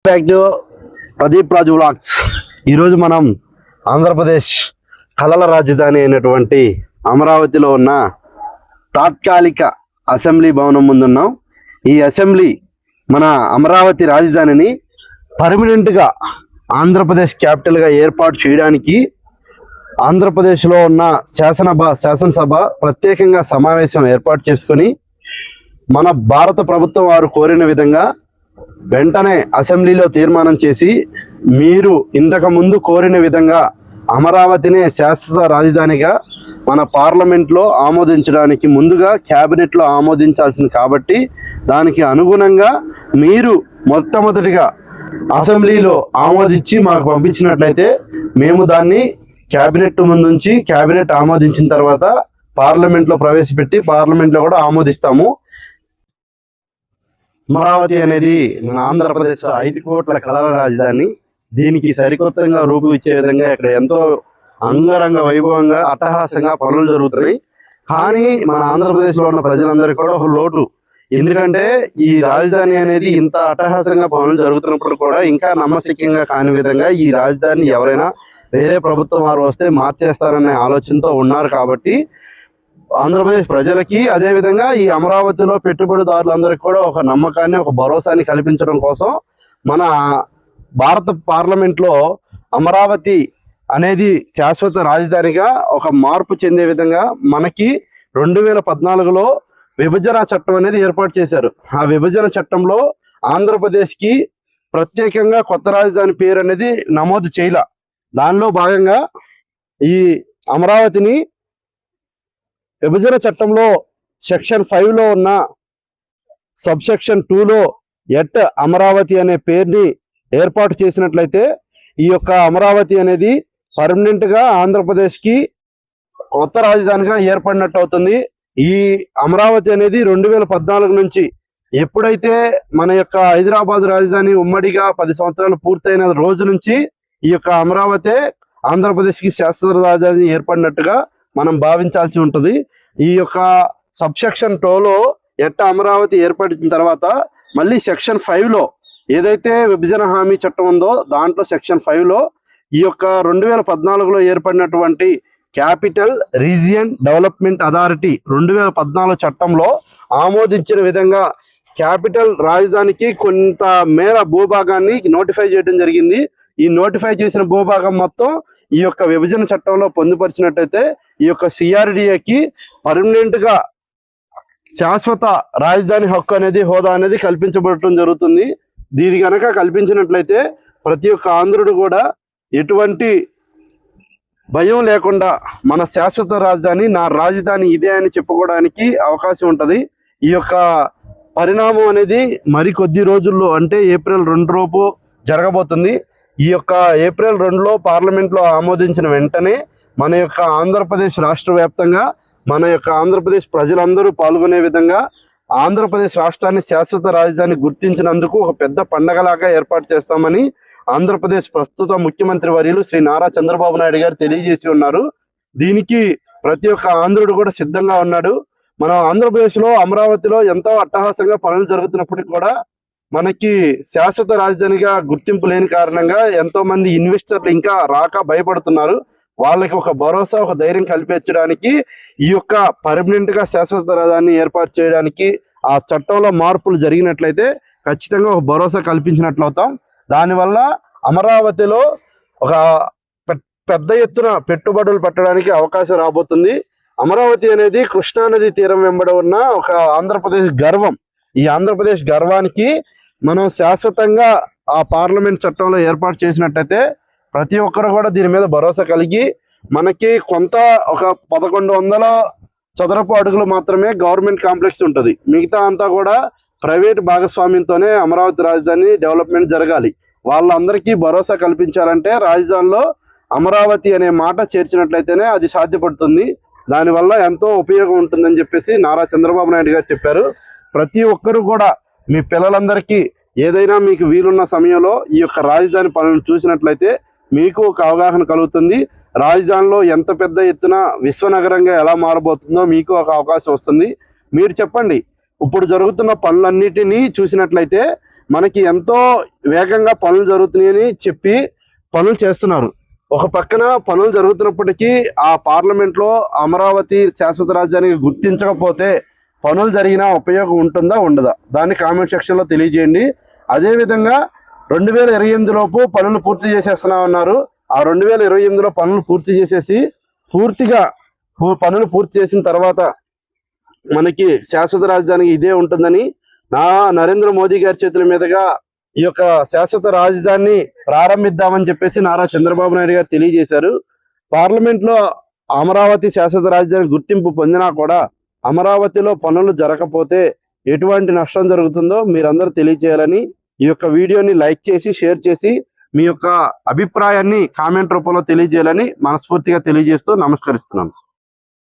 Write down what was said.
Back to Pradeep Raju vlogs. ఈరోజు మనం ఆంధ్రప్రదేశ్ కళల రాజధాని అయినటువంటి అమరావతిలో ఉన్న తాత్కాలిక అసెంబ్లీ భవనం ముందున్నాం. ఈ అసెంబ్లీ మన అమరావతి రాజధానిని పర్మనెంట్గా ఆంధ్రప్రదేశ్ క్యాపిటల్గా ఏర్పాటు చేయడానికి ఆంధ్రప్రదేశ్లో ఉన్న శాసనసభ ప్రత్యేకంగా సమావేశం ఏర్పాటు చేసుకొని మన భారత ప్రభుత్వం వారు కోరిన విధంగా వెంటనే అసెంబ్లీలో తీర్మానం చేసి మీరు ఇంతకు ముందు కోరిన విధంగా అమరావతినే శాశ్వత రాజధానిగా మన పార్లమెంట్లో ఆమోదించడానికి ముందుగా క్యాబినెట్లో ఆమోదించాల్సింది కాబట్టి దానికి అనుగుణంగా మీరు మొట్టమొదటిగా అసెంబ్లీలో ఆమోదించి మాకు పంపించినట్లయితే మేము దాన్ని క్యాబినెట్ ముందుంచి క్యాబినెట్ ఆమోదించిన తర్వాత పార్లమెంట్లో ప్రవేశపెట్టి పార్లమెంట్లో కూడా ఆమోదిస్తాము. అమరావతి అనేది మన ఆంధ్రప్రదేశ్ 5 కోట్ల కళల రాజధాని. దీనికి సరికొత్తగా రూపు ఇచ్చే విధంగా ఇక్కడ ఎంతో అంగరంగ వైభవంగా అట్టహాసంగా పనులు జరుగుతున్నాయి. కానీ మన ఆంధ్రప్రదేశ్లో ఉన్న ప్రజలందరికీ కూడా ఒక లోటు. ఎందుకంటే ఈ రాజధాని అనేది ఇంత అట్టహాసంగా పనులు జరుగుతున్నప్పుడు కూడా ఇంకా నమ్మశక్యంగా కాని విధంగా ఈ రాజధాని ఎవరైనా వేరే ప్రభుత్వం వారు వస్తే మార్చేస్తారనే ఆలోచనతో ఉన్నారు. కాబట్టి ఆంధ్రప్రదేశ్ ప్రజలకి అదేవిధంగా ఈ అమరావతిలో పెట్టుబడిదారులందరికీ కూడా ఒక నమ్మకాన్ని ఒక భరోసాని కల్పించడం కోసం మన భారత పార్లమెంట్లో అమరావతి అనేది శాశ్వత రాజధానిగా ఒక మార్పు చెందే విధంగా మనకి 2014లో విభజన చట్టం అనేది ఏర్పాటు చేశారు. ఆ విభజన చట్టంలో ఆంధ్రప్రదేశ్కి ప్రత్యేకంగా కొత్త రాజధాని పేరు అనేది నమోదు చేయలే. దానిలో భాగంగా ఈ అమరావతిని విభజన చట్టంలో సెక్షన్ 5లో ఉన్న సబ్సెక్షన్ 2లో ఎట్ అమరావతి అనే పేరుని ఏర్పాటు చేసినట్లయితే ఈ యొక్క అమరావతి అనేది పర్మనెంట్గా ఆంధ్రప్రదేశ్కి కొత్త రాజధానిగా ఏర్పడినట్టు అవుతుంది. ఈ అమరావతి అనేది 2014 నుంచి ఎప్పుడైతే మన యొక్క హైదరాబాద్ రాజధాని ఉమ్మడిగా 10 సంవత్సరాలు పూర్తయిన రోజు నుంచి ఈ యొక్క అమరావతి ఆంధ్రప్రదేశ్కి శాశ్వత రాజధాని ఏర్పడినట్టుగా మనం భావించాల్సి ఉంటుంది. ఈ యొక్క సబ్సెక్షన్ 2లో ఎట్ట అమరావతి ఏర్పడిన తర్వాత మళ్ళీ సెక్షన్ 5లో ఏదైతే విభజన హామీ చట్టం ఉందో దాంట్లో సెక్షన్ 5లో ఈ యొక్క 2014లో ఏర్పడినటువంటి క్యాపిటల్ రీజియన్ డెవలప్మెంట్ అథారిటీ 2014 చట్టంలో ఆమోదించిన విధంగా క్యాపిటల్ రాజధానికి కొంత మేర భూభాగాన్ని నోటిఫై చేయడం జరిగింది. ఈ నోటిఫై చేసిన భూభాగం మొత్తం ఈ యొక్క విభజన చట్టంలో పొందుపరిచినట్టయితే ఈ యొక్క సిఆర్డిఏకి పర్మనెంట్గా శాశ్వత రాజధాని హక్కు అనేది హోదా అనేది కల్పించబడటం జరుగుతుంది. దీని కనుక కల్పించినట్లయితే ప్రతి ఒక్క ఆంధ్రుడు కూడా ఎటువంటి భయం లేకుండా మన శాశ్వత రాజధాని నా రాజధాని ఇదే అని చెప్పుకోవడానికి అవకాశం ఉంటుంది. ఈ యొక్క పరిణామం అనేది మరికొద్ది రోజుల్లో అంటే ఏప్రిల్ 2 లోపు జరగబోతుంది. ఈ యొక్క ఏప్రిల్ 2లో పార్లమెంట్లో ఆమోదించిన వెంటనే మన యొక్క ఆంధ్రప్రదేశ్ రాష్ట్ర వ్యాప్తంగా మన యొక్క ఆంధ్రప్రదేశ్ ప్రజలందరూ పాల్గొనే విధంగా ఆంధ్రప్రదేశ్ రాష్ట్రాన్ని శాశ్వత రాజధాని గుర్తించినందుకు ఒక పెద్ద పండగలాగా ఏర్పాటు చేస్తామని ఆంధ్రప్రదేశ్ ప్రస్తుత ముఖ్యమంత్రి వర్యులు శ్రీ నారా చంద్రబాబు నాయుడు గారు తెలియజేసి ఉన్నారు. దీనికి ప్రతి ఒక్క ఆంధ్రుడు కూడా సిద్ధంగా ఉన్నాడు. మన ఆంధ్రప్రదేశ్లో అమరావతిలో ఎంతో అట్టహాసంగా పనులు జరుగుతున్నప్పటికీ కూడా మనకి శాశ్వత రాజధానిగా గుర్తింపు లేని కారణంగా ఎంతో మంది ఇన్వెస్టర్లు ఇంకా రాక భయపడుతున్నారు. వాళ్ళకి ఒక భరోసా ఒక ధైర్యం కల్పించడానికి ఈ యొక్క పర్మనెంట్గా శాశ్వత రాజధానిని ఏర్పాటు చేయడానికి ఆ చట్టంలో మార్పులు జరిగినట్లయితే ఖచ్చితంగా ఒక భరోసా కల్పించినట్లు అవుతాం. దానివల్ల అమరావతిలో ఒక పెద్ద ఎత్తున పెట్టుబడులు పెట్టడానికి అవకాశం రాబోతుంది. అమరావతి అనేది కృష్ణానది తీరం వెంబడి ఉన్న ఒక ఆంధ్రప్రదేశ్ గర్వం. ఈ ఆంధ్రప్రదేశ్ గర్వానికి మనం శాశ్వతంగా ఆ పార్లమెంట్ చట్టంలో ఏర్పాటు చేసినట్టయితే ప్రతి ఒక్కరు కూడా దీని మీద భరోసా కలిగి మనకి కొంత ఒక 1100 చదరపు అడుగులు మాత్రమే గవర్నమెంట్ కాంప్లెక్స్ ఉంటుంది. మిగతా అంతా కూడా ప్రైవేట్ భాగస్వామ్యంతోనే అమరావతి రాజధాని డెవలప్మెంట్ జరగాలి. వాళ్ళందరికీ భరోసా కల్పించాలంటే రాజధానిలో అమరావతి అనే మాట చేర్చినట్లయితేనే అది సాధ్యపడుతుంది. దానివల్ల ఎంతో ఉపయోగం ఉంటుందని చెప్పేసి నారా చంద్రబాబు నాయుడు గారు చెప్పారు. ప్రతి ఒక్కరు కూడా మీ పిల్లలందరికీ ఏదైనా మీకు వీలున్న సమయంలో ఈ యొక్క రాజధాని పనులను చూసినట్లయితే మీకు ఒక అవగాహన కలుగుతుంది. రాజధానిలో ఎంత పెద్ద ఎత్తున విశ్వనగరంగా ఎలా మారబోతుందో మీకు ఒక అవకాశం వస్తుంది. మీరు చెప్పండి, ఇప్పుడు జరుగుతున్న పనులన్నిటినీ చూసినట్లయితే మనకి ఎంతో వేగంగా పనులు జరుగుతున్నాయని చెప్పి పనులు చేస్తున్నారు. ఒక పక్కన పనులు జరుగుతున్నప్పటికీ ఆ పార్లమెంట్లో అమరావతి శాశ్వత రాజధానికి గుర్తించకపోతే పనులు జరిగినా ఉపయోగం ఉంటుందా ఉండదా, దాన్ని కామెంట్ సెక్షన్లో తెలియజేయండి. అదేవిధంగా 2028 లోపు పనులు పూర్తి చేసేస్తున్నామన్నారు. ఆ 2028లో పనులు పూర్తి చేసేసి పూర్తిగా పనులు పూర్తి చేసిన తర్వాత మనకి శాశ్వత రాజధానికి ఇదే ఉంటుందని నరేంద్ర మోదీ గారి చేతుల మీదుగా ఈ యొక్క శాశ్వత రాజధానిని ప్రారంభిద్దామని చెప్పేసి నారా చంద్రబాబు నాయుడు గారు తెలియజేశారు. పార్లమెంట్లో అమరావతి శాశ్వత రాజధాని గుర్తింపు పొందినా కూడా అమరావతిలో పనులు జరగకపోతే ఎటువంటి నష్టం జరుగుతుందో మీరందరూ తెలియజేయాలని ఈ యొక్క వీడియోని లైక్ చేసి షేర్ చేసి మీ యొక్క అభిప్రాయాన్ని కామెంట్ రూపంలో తెలియజేయాలని మనస్ఫూర్తిగా తెలియజేస్తూ నమస్కరిస్తున్నాను.